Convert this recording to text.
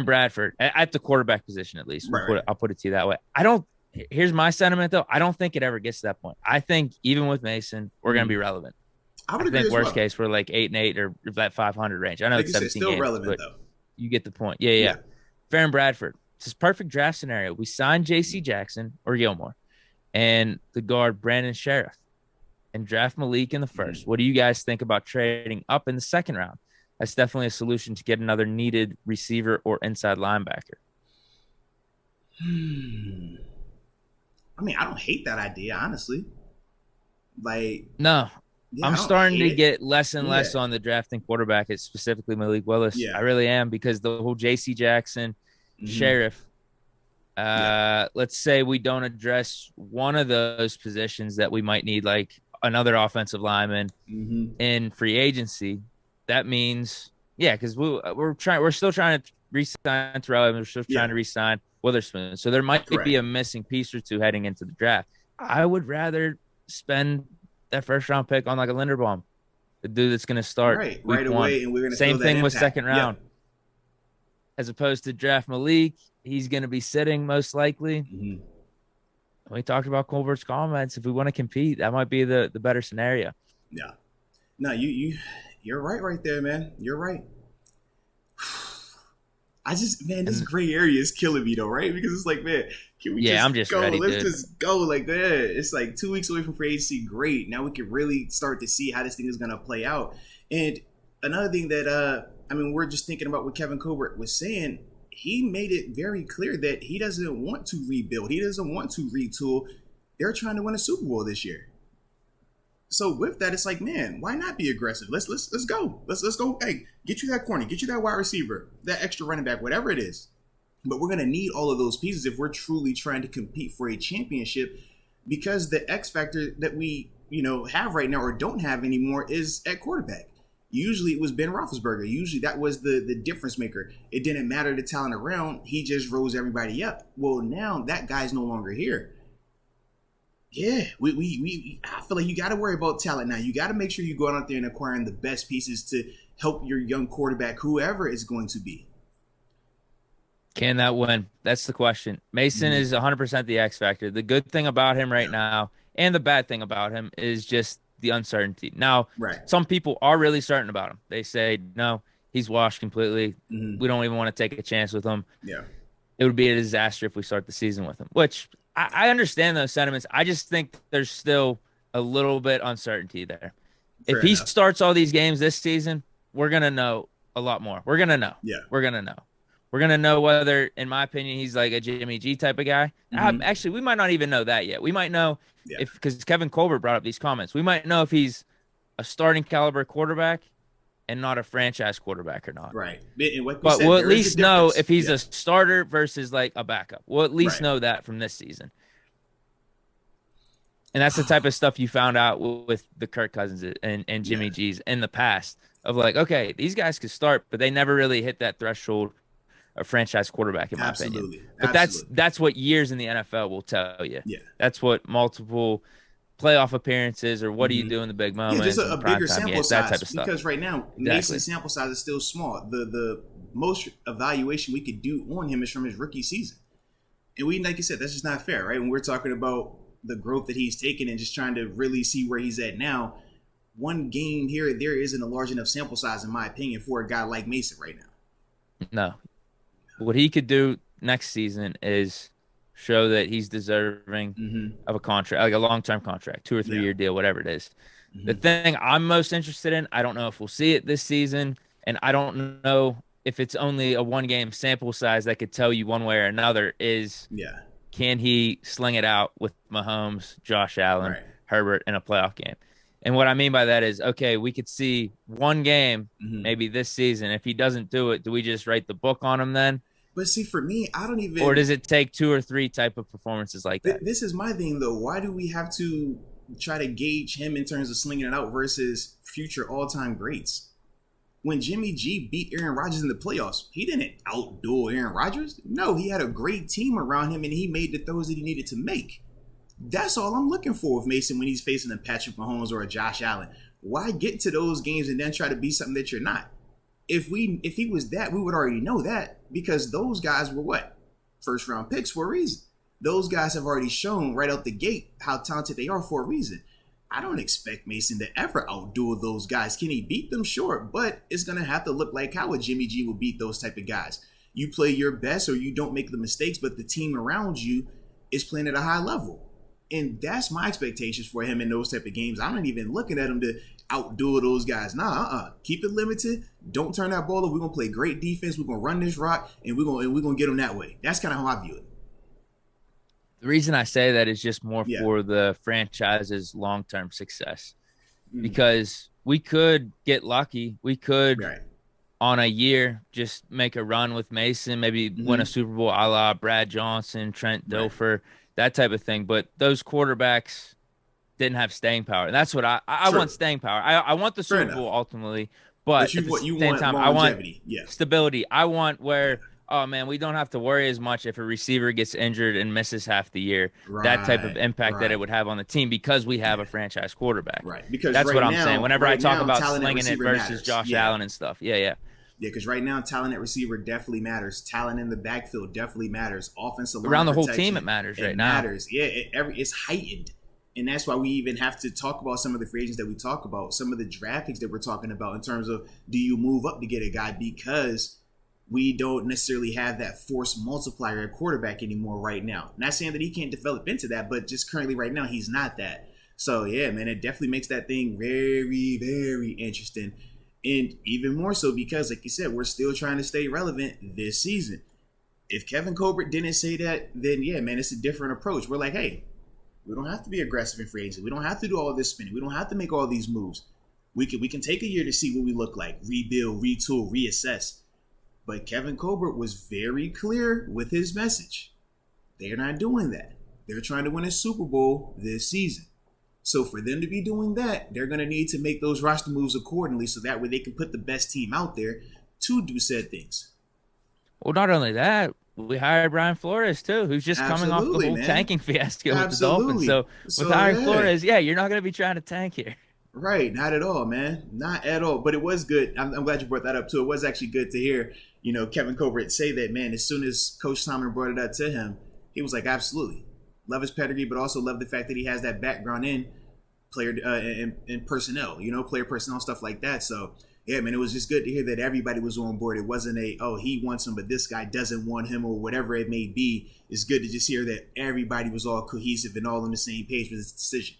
Bradford at the quarterback position, at least. Right, right. I'll put it to you that way. I don't. Here's my sentiment, though. I don't think it ever gets to that point. I think even with Mason, we're going to be relevant. I I would agree think as worst well. case, we're like 8-8 or that 500 range. I know Like it's you said, 17 still games, relevant but though. you get the point. Yeah, yeah. Yeah. Farron Bradford. It's his perfect draft scenario. We signed J.C. Jackson or Gilmore and the guard Brandon Sheriff and draft Malik in the first. What do you guys think about trading up in the second round? That's definitely a solution to get another needed receiver or inside linebacker. I mean, I don't hate that idea, honestly. Like, No, yeah, I'm I don't starting hate to it. get less and Yeah, less on the drafting quarterback. It's specifically Malik Willis. yeah, I really am because the whole J.C. Jackson, hmm Sheriff. yeah, Let's say we don't address one of those positions that we might need, like another offensive lineman hmm in free agency. That means, yeah, because we're still trying to re-sign Terrell Evans. We're still yeah. trying to re-sign Witherspoon. So there might be Correct. a missing piece or two heading into the draft. I would rather spend that first round pick on like a Linderbaum, the dude that's going to start Right, week right one. away, and we're gonna feel Same that thing with impact. second round, Yep. as opposed to draft Malik. He's going to be sitting most likely. hmm We talked about Colbert's comments. If we want to compete, that might be the better scenario. Yeah. No, you're right there, man. You're right. I just, man, this And gray area is killing me though, right? Because it's like, man, can we yeah, just I'm just go? ready, Let's dude. just go. Like, yeah, it's like 2 weeks away from free agency. Great. Now we can really start to see how this thing is gonna play out. And another thing that I mean, we're just thinking about what Kevin Colbert was saying. He made it very clear that he doesn't want to rebuild. He doesn't want to retool. They're trying to win a Super Bowl this year. So with that, it's like, man, why not be aggressive? Let's go. Let's go. Hey, get you that corner, get you that wide receiver, that extra running back, whatever it is. But we're gonna need all of those pieces if we're truly trying to compete for a championship, because the X factor that we have right now or don't have anymore is at quarterback. Usually it was Ben Roethlisberger. Usually that was the difference maker. It didn't matter the talent around. He just rose everybody up. Well, now that guy's no longer here. Yeah, I feel like you got to worry about talent now. You got to make sure you go out there and acquiring the best pieces to help your young quarterback, whoever it's going to be. Can that win? That's the question. Mason Mm-hmm. is 100% the X factor. The good thing about him right Yeah, now, and the bad thing about him, is just the uncertainty. Now, right. some people are really certain about him. They say, no, he's washed completely. Mm-hmm. We don't even want to take a chance with him. Yeah, It would be a disaster if we start the season with him, which I understand those sentiments. I just think there's still a little bit uncertainty there. If fair he enough. starts all these games this season, we're going to know a lot more. We're going to know. Yeah. We're going to know. We're going to know whether, in my opinion, he's like a Jimmy G type of guy. Mm-hmm. Actually, we might not even know that yet. We might know Yeah, if, because Kevin Colbert brought up these comments, we might know if he's a starting caliber quarterback and not a franchise quarterback or not. right. And like we But said, we'll at there is a least know difference. if he's Yeah, a starter versus like a backup. We'll at least right. know that from this season. And that's the type of stuff you found out with the Kirk Cousins and Yeah, Jimmy G's in the past of like, okay, these guys could start, but they never really hit that threshold of franchise quarterback, in my opinion. absolutely, But that's absolutely. that's what years in the NFL will tell you. Yeah. That's what multiple playoff appearances or what do you Mm-hmm. do in the big Yeah, just moments and a the bigger primetime sample games, that size type of stuff. because right now Exactly. Mason's sample size is still small. The most evaluation we could do on him is from his rookie season, and we, like you said, that's just not fair, right? When we're talking about the growth that he's taken and just trying to really see where he's at now, one game here or there isn't a large enough sample size, in my opinion, for a guy like Mason right now. No. What he could do next season is show that he's deserving Mm-hmm. of a contract, like a long-term contract, 2 or 3 Yeah. year deal, whatever it is. The Mm-hmm. thing I'm most interested in, I don't know if we'll see it this season, and I don't know if it's only a one-game sample size that could tell you one way or another, is Yeah. can he sling it out with Mahomes, Josh Allen, Right. Herbert in a playoff game? And what I mean by that is, okay, we could see one game Mm-hmm. maybe this season. If he doesn't do it, do we just write the book on him then? But see, for me, I don't Or even. does it take 2 or 3 type of performances like that? This is my thing, though. Why do we have to try to gauge him in terms of slinging it out versus future all-time greats? When Jimmy G beat Aaron Rodgers in the playoffs, he didn't outdo Aaron Rodgers. No, he had a great team around him, and he made the throws that he needed to make. That's all I'm looking for with Mason when he's facing a Patrick Mahomes or a Josh Allen. Why get to those games and then try to be something that you're not? If he was that, we would already know that. because those guys were what? First round picks for a reason. Those guys have already shown right out the gate how talented they are for a reason. I don't expect Mason to ever outduel those guys. Can he beat them? Sure, but it's going to have to look like how a Jimmy G will beat those type of guys. You play your best or you don't make the mistakes, but the team around you is playing at a high level. And that's my expectations for him in those type of games. I'm not even looking at him to outduel those guys. Keep it limited. Don't turn that ball over. We're going to play great defense. We're going to run this rock, and we're going to get them that way. That's kind of how I view it. The reason I say that is just more for the franchise's long-term success, because we could get lucky. We could, on a year, just make a run with Mason, maybe win a Super Bowl a la Brad Johnson, Trent Dilfer, that type of thing. But those quarterbacks didn't have staying power. And that's what I want, staying power. I want the Super Bowl ultimately, but at the same time, I want stability. I want where – oh, man, we don't have to worry as much if a receiver gets injured and misses half the year. That type of impact that it would have on the team because we have a franchise quarterback. Right. Because that's what I'm saying. Whenever I talk about slinging it versus Josh Allen and stuff. Yeah, because right now, talent at receiver definitely matters. Talent in the backfield definitely matters. Offensive line around the whole team, it matters right now. It matters. Yeah, it's heightened. And that's why we even have to talk about some of the free agents that we talk about, some of the draft picks that we're talking about in terms of, do you move up to get a guy? Because we don't necessarily have that force multiplier at quarterback anymore right now. Not saying that he can't develop into that, but just currently right now, he's not that. So, yeah, man, it definitely makes that thing very, very interesting. And even more so because, like you said, we're still trying to stay relevant this season. If Kevin Colbert didn't say that, then, yeah, man, it's a different approach. We're like, hey, we don't have to be aggressive in free agency. We don't have to do all this spending. We don't have to make all these moves. We can take a year to see what we look like, rebuild, retool, reassess. But Kevin Colbert was very clear with his message. They're not doing that. They're trying to win a Super Bowl this season. So for them to be doing that, they're going to need to make those roster moves accordingly so that way they can put the best team out there to do said things. Well, not only that, we hired Brian Flores too, who's just coming off the whole tanking fiasco with the Dolphins. So with hiring Flores, you're not going to be trying to tank here. Right, not at all, man. Not at all. But it was good. I'm glad you brought that up too. It was actually good to hear, Kevin Colbert say that, man. As soon as Coach Tomlin brought it up to him, he was like, absolutely. Love his pedigree, but also love the fact that he has that background in player in personnel, player personnel, stuff like that. So, yeah, man, it was just good to hear that everybody was on board. It wasn't he wants him, but this guy doesn't want him or whatever it may be. It's good to just hear that everybody was all cohesive and all on the same page with this decision.